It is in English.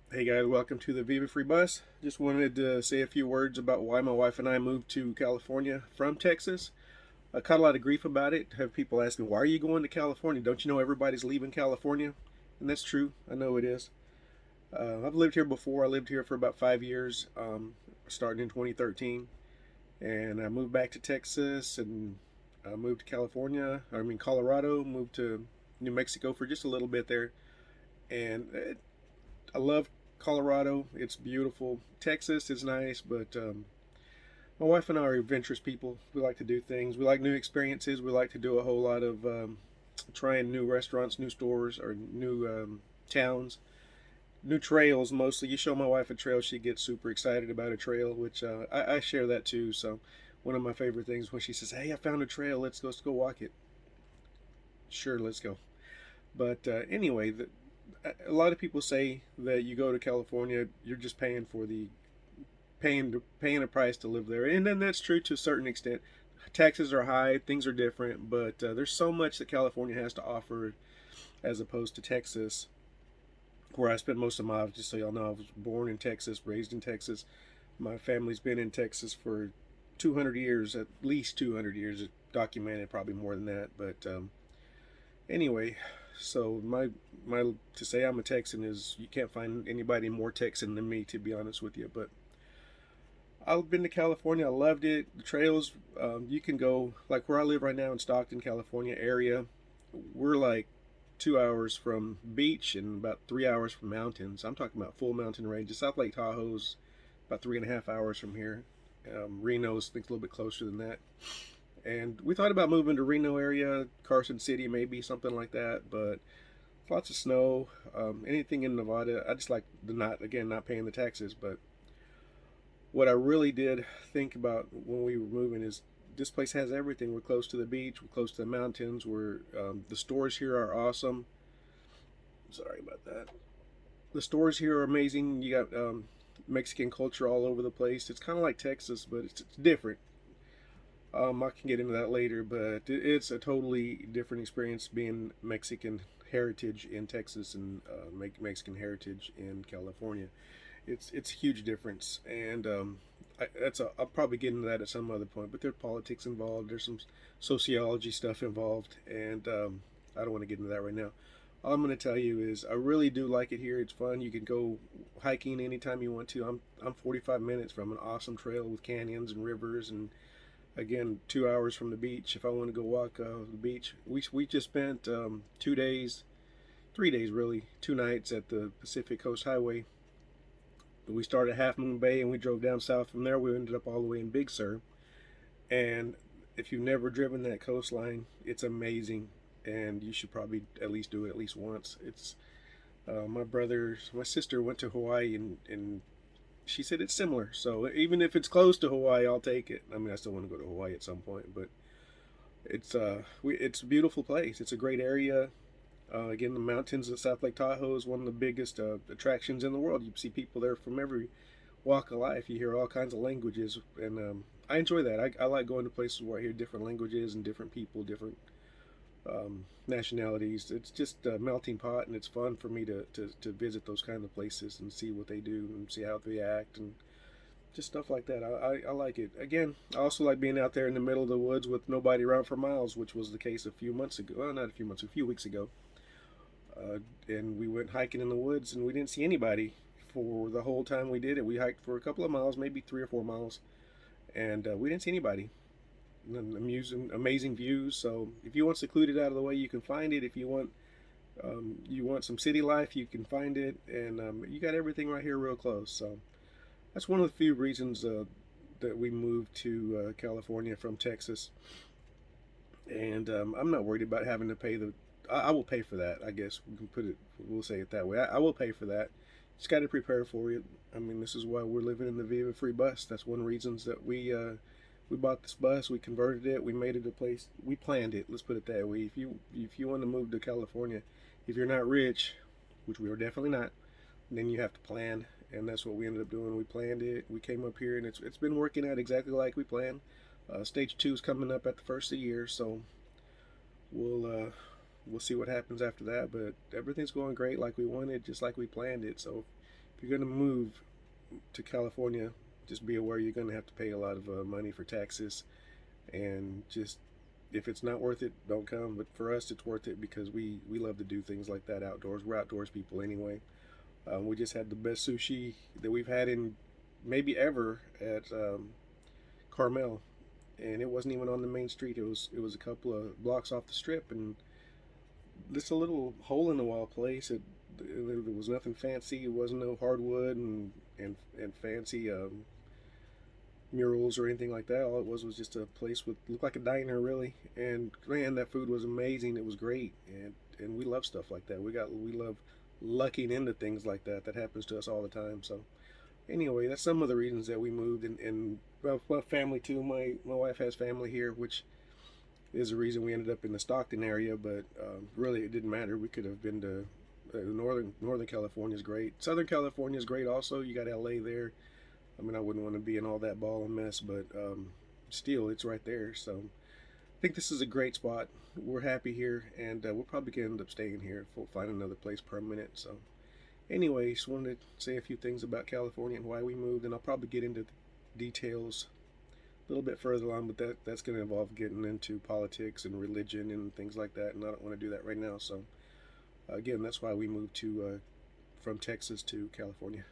Hey guys, welcome to the Viva Free Bus. Just wanted to say a few words about why my wife and I moved to California from Texas. I caught a lot of grief about it. Have people ask me, "Why are you going to California? Don't you know everybody's leaving California?" And that's true. I know it is. I've lived here before. I lived here for about 5 years, starting in 2013, and I moved back to Texas and I moved to California. I mean Colorado. Moved to New Mexico for just a little bit there, and I love Colorado. It's beautiful. Texas is nice, but my wife and I are adventurous people. We like to do things. We like new experiences. We like to do a whole lot of trying new restaurants, new stores, or new towns, new trails mostly. You show my wife a trail, she gets super excited about a trail, which I share that too. So one of my favorite things when she says, "Hey, I found a trail. Let's go walk it." Sure, let's go. But anyway, a lot of people say that you go to California, you're just paying a price to live there, and then that's true to a certain extent. Taxes are high, things are different, but there's so much that California has to offer as opposed to Texas, where I spent most of my life. Just so y'all know, I was born in Texas, raised in Texas. My family's been in Texas for 200 years, at least 200 years, documented, probably more than that. But anyway, so my to say I'm a Texan is you can't find anybody more Texan than me, to be honest with you. But I've been to California. I loved it. The trails, you can go like where I live right now in Stockton, California area. We're like 2 hours from beach and about 3 hours from mountains. I'm talking about full mountain ranges. South Lake Tahoe's about 3.5 hours from here. Reno's I think a little bit closer than that. And we thought about moving to Reno area, Carson City, maybe something like that. But lots of snow. Anything in Nevada. I just like the not paying the taxes, but what I really did think about when we were moving is this place has everything. We're close to the beach. We're close to the mountains. The stores here are awesome. Sorry about that. The stores here are amazing. You got Mexican culture all over the place. It's kind of like Texas, but it's different. I can get into that later, but it's a totally different experience being Mexican heritage in Texas and Mexican heritage in California. It's a huge difference, and I'll probably get into that at some other point. But there's politics involved. There's some sociology stuff involved, and I don't want to get into that right now. All I'm going to tell you is I really do like it here. It's fun. You can go hiking anytime you want to. I'm 45 minutes from an awesome trail with canyons and rivers, and again 2 hours from the beach. If I want to go walk the beach, we just spent 2 days, 3 days really, 2 nights at the Pacific Coast Highway. We started at Half Moon Bay and we drove down south from there. We ended up all the way in Big Sur. And if you've never driven that coastline, it's amazing. And you should probably at least do it at least once. It's my sister went to Hawaii and she said it's similar. So even if it's close to Hawaii, I'll take it. I mean, I still want to go to Hawaii at some point, but it's a beautiful place. It's a great area. Again, the mountains of South Lake Tahoe is one of the biggest attractions in the world. You see people there from every walk of life. You hear all kinds of languages, and I enjoy that. I like going to places where I hear different languages and different people, different nationalities. It's just a melting pot, and it's fun for me to visit those kind of places and see what they do and see how they act and just stuff like that. I like it. Again, I also like being out there in the middle of the woods with nobody around for miles, which was the case a few months ago. Well, not a few months, a few weeks ago. And we went hiking in the woods and we didn't see anybody for the whole time we did it. We hiked for a couple of miles, maybe 3 or 4 miles, and we didn't see anybody. Amazing views. So if you want secluded out of the way, you can find it. If you want some city life, you can find it, and you got everything right here, real close. So that's one of the few reasons that we moved to California from Texas. And I'm not worried about having to pay the. I will pay for that. I guess we can put it. We'll say it that way. I will pay for that. Just got to prepare for it. I mean, this is why we're living in the Viva Free Bus. That's one of the reasons that we bought this bus. We converted it. We made it a place. We planned it. Let's put it that way. If you want to move to California, if you're not rich, which we are definitely not, then you have to plan. And that's what we ended up doing. We planned it. We came up here, and it's been working out exactly like we planned. Stage two is coming up at the first of the year, so we'll uh, we'll see what happens after that. But everything's going great, like we wanted, just like we planned it. So if you're going to move to California, just be aware you're going to have to pay a lot of money for taxes, and just if it's not worth it, don't come. But for us, it's worth it because we love to do things like that outdoors. We're outdoors people anyway. We just had the best sushi that we've had in maybe ever at Carmel, and it wasn't even on the main street. It was a couple of blocks off the strip, and just a little hole in the wall place. There was nothing fancy. It wasn't no hardwood and fancy murals or anything like that. All it was just a place with looked like a diner really. And man, that food was amazing. It was great, and we love stuff like that. We love lucking into things like that. That happens to us all the time. So anyway, that's some of the reasons that we moved. And well, family too. My wife has family here, which is the reason we ended up in the Stockton area. But really, it didn't matter. We could have been to Northern California is great. Southern California is great also. You got LA there. I mean, I wouldn't want to be in all that ball and mess, but still, it's right there. So I think this is a great spot. We're happy here, and we'll probably gonna end up staying here if we'll find another place permanent. So anyway, just wanted to say a few things about California and why we moved, and I'll probably get into details a little bit further on, but that's going to involve getting into politics and religion and things like that, and I don't want to do that right now. So again, that's why we moved to from Texas to California.